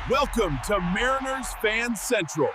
Welcome to Mariners Fan Central.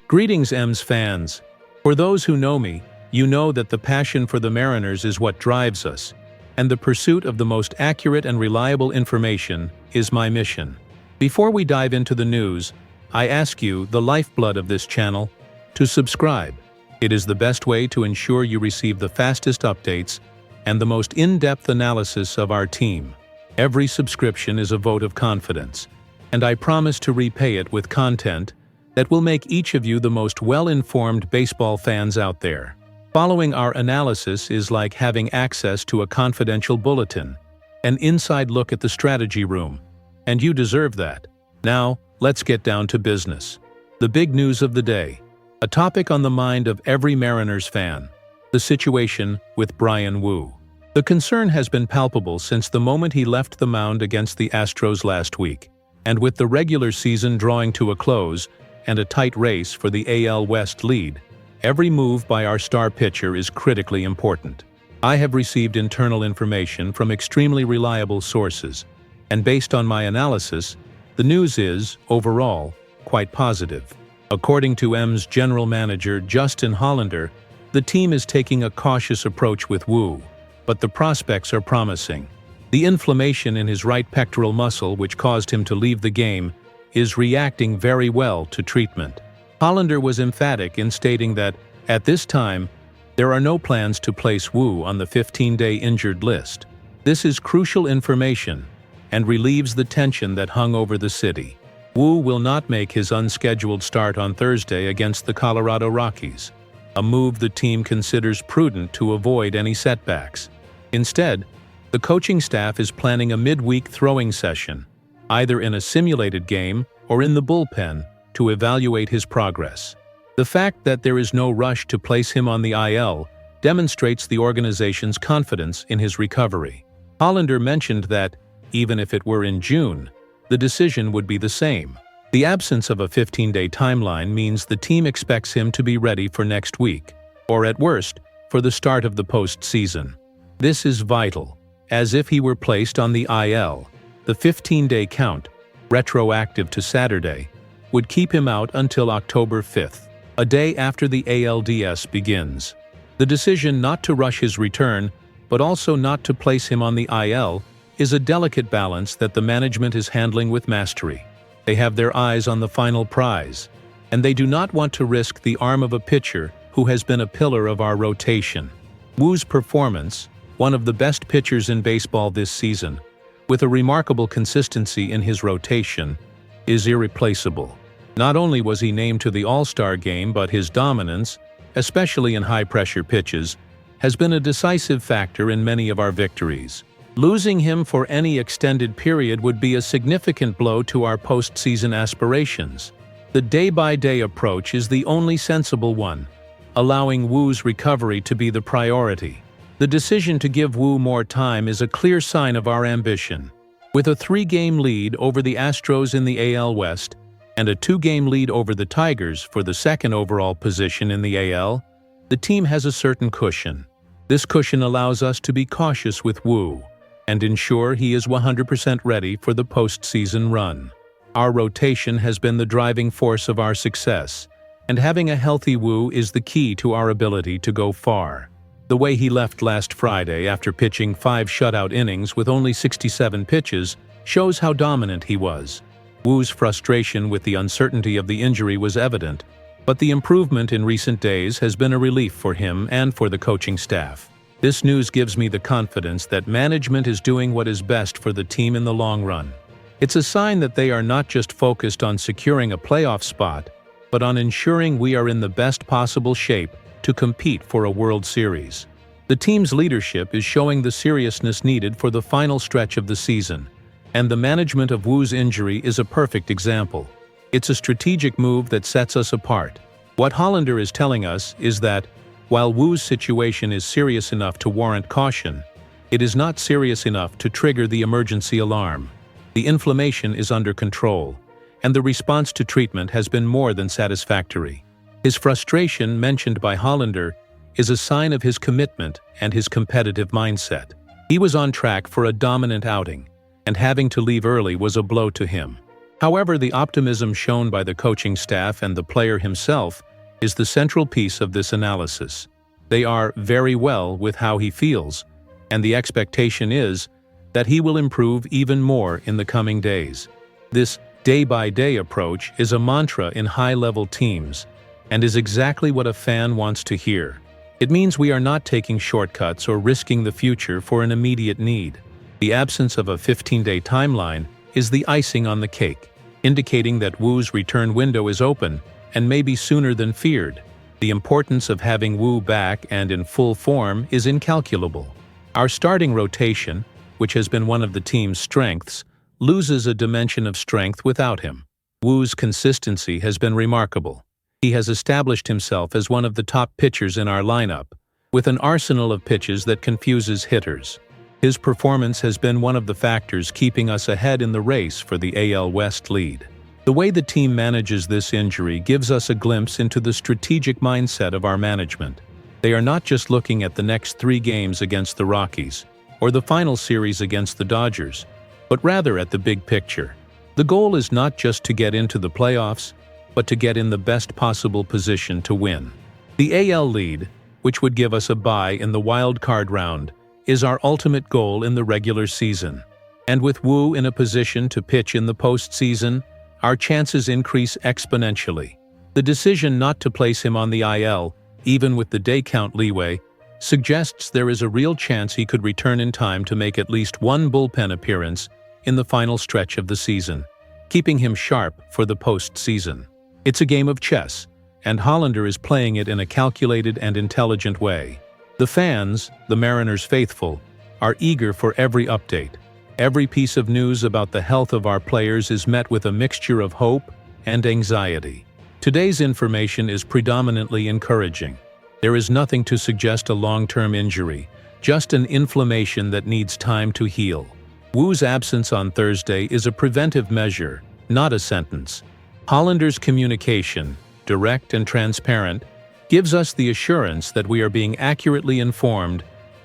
Greetings, M's fans. For those who know me, you know that the passion for the Mariners is what drives us, and the pursuit of the most accurate and reliable information is my mission. Before we dive into the news, I ask you, the lifeblood of this channel, to subscribe. It is the best way to ensure you receive the fastest updates and the most in-depth analysis of our team. Every subscription is a vote of confidence, and I promise to repay it with content that will make each of you the most well-informed baseball fans out there. Following our analysis is like having access to a confidential bulletin, an inside look at the strategy room, and you deserve that. Now, let's get down to business. The big news of the day. A topic on the mind of every Mariners fan. The situation with Bryan Woo. The concern has been palpable since the moment he left the mound against the Astros last week, and with the regular season drawing to a close and a tight race for the AL West lead, every move by our star pitcher is critically important. I have received internal information from extremely reliable sources, and based on my analysis, the news is, overall, quite positive. According to M's general manager Justin Hollander, the team is taking a cautious approach with Woo, but the prospects are promising. The inflammation in his right pectoral muscle, which caused him to leave the game, is reacting very well to treatment. Hollander was emphatic in stating that, at this time, there are no plans to place Woo on the 15-day injured list. This is crucial information and relieves the tension that hung over the city. Woo will not make his unscheduled start on Thursday against the Colorado Rockies, a move the team considers prudent to avoid any setbacks. Instead, the coaching staff is planning a midweek throwing session, either in a simulated game or in the bullpen, to evaluate his progress. The fact that there is no rush to place him on the IL demonstrates the organization's confidence in his recovery. Hollander mentioned that, even if it were in June, the decision would be the same. The absence of a 15-day timeline means the team expects him to be ready for next week, or at worst, for the start of the postseason. This is vital, as if he were placed on the IL, the 15-day count, retroactive to Saturday, would keep him out until October 5th, a day after the ALDS begins. The decision not to rush his return, but also not to place him on the IL, is a delicate balance that the management is handling with mastery. They have their eyes on the final prize, and they do not want to risk the arm of a pitcher who has been a pillar of our rotation. Woo's performance, one of the best pitchers in baseball this season, with a remarkable consistency in his rotation, is irreplaceable. Not only was he named to the All-Star game, but his dominance, especially in high-pressure pitches, has been a decisive factor in many of our victories. Losing him for any extended period would be a significant blow to our postseason aspirations. The day-by-day approach is the only sensible one, allowing Woo's recovery to be the priority. The decision to give Woo more time is a clear sign of our ambition. With a 3-game lead over the Astros in the AL West and a 2-game lead over the Tigers for the second overall position in the AL, the team has a certain cushion. This cushion allows us to be cautious with Woo and ensure he is 100% ready for the postseason run. Our rotation has been the driving force of our success, and having a healthy Woo is the key to our ability to go far. The way he left last Friday after pitching 5 shutout innings with only 67 pitches shows how dominant he was. Woo's frustration with the uncertainty of the injury was evident, but the improvement in recent days has been a relief for him and for the coaching staff. This news gives me the confidence that management is doing what is best for the team in the long run. It's a sign that they are not just focused on securing a playoff spot, but on ensuring we are in the best possible shape to compete for a World Series. The team's leadership is showing the seriousness needed for the final stretch of the season, and the management of Woo's injury is a perfect example. It's a strategic move that sets us apart. What Hollander is telling us is that, while Woo's situation is serious enough to warrant caution, it is not serious enough to trigger the emergency alarm. The inflammation is under control, and the response to treatment has been more than satisfactory. His frustration, mentioned by Hollander, is a sign of his commitment and his competitive mindset. He was on track for a dominant outing, and having to leave early was a blow to him. However, the optimism shown by the coaching staff and the player himself is the central piece of this analysis. They are very well with how he feels, and the expectation is that he will improve even more in the coming days. This day-by-day approach is a mantra in high-level teams, and is exactly what a fan wants to hear. It means we are not taking shortcuts or risking the future for an immediate need. The absence of a 15-day timeline is the icing on the cake, indicating that Woo's return window is open and maybe sooner than feared. The importance of having Woo back and in full form is incalculable. Our starting rotation, which has been one of the team's strengths, loses a dimension of strength without him. Woo's consistency has been remarkable. He has established himself as one of the top pitchers in our lineup, with an arsenal of pitches that confuses hitters. His performance has been one of the factors keeping us ahead in the race for the AL West lead. The way the team manages this injury gives us a glimpse into the strategic mindset of our management. They are not just looking at the next 3 games against the Rockies, or the final series against the Dodgers, but rather at the big picture. The goal is not just to get into the playoffs, but to get in the best possible position to win. The AL lead, which would give us a bye in the wild card round, is our ultimate goal in the regular season. And with Woo in a position to pitch in the postseason, our chances increase exponentially. The decision not to place him on the IL, even with the day count leeway, suggests there is a real chance he could return in time to make at least one bullpen appearance in the final stretch of the season, keeping him sharp for the postseason. It's a game of chess, and Hollander is playing it in a calculated and intelligent way. The fans, the Mariners faithful, are eager for every update. Every piece of news about the health of our players is met with a mixture of hope and anxiety. Today's information is predominantly encouraging. There is nothing to suggest a long-term injury, just an inflammation that needs time to heal. Woo's absence on Thursday is a preventive measure, not a sentence. Hollander's communication, direct and transparent, gives us the assurance that we are being accurately informed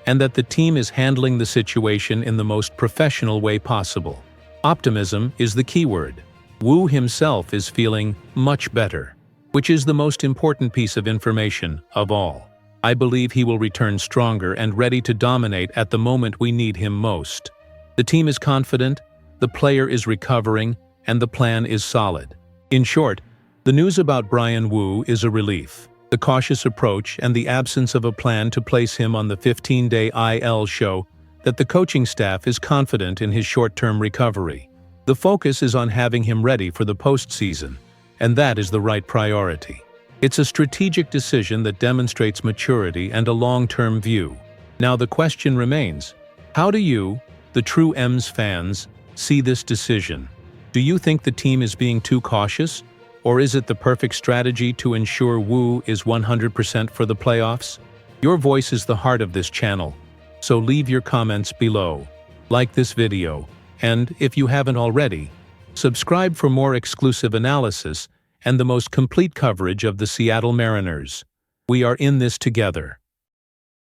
and that the team is handling the situation in the most professional way possible. Optimism is the keyword. Woo himself is feeling much better, which is the most important piece of information of all. I believe he will return stronger and ready to dominate at the moment we need him most. The team is confident, the player is recovering, and the plan is solid. In short, the news about Bryan Woo is a relief. The cautious approach and the absence of a plan to place him on the 15-day IL show that the coaching staff is confident in his short-term recovery. The focus is on having him ready for the postseason, and that is the right priority. It's a strategic decision that demonstrates maturity and a long-term view. Now the question remains, how do you, the true M's fans, see this decision? Do you think the team is being too cautious? Or is it the perfect strategy to ensure Woo is 100% for the playoffs? Your voice is the heart of this channel, so leave your comments below. Like this video, and if you haven't already, subscribe for more exclusive analysis and the most complete coverage of the Seattle Mariners. We are in this together.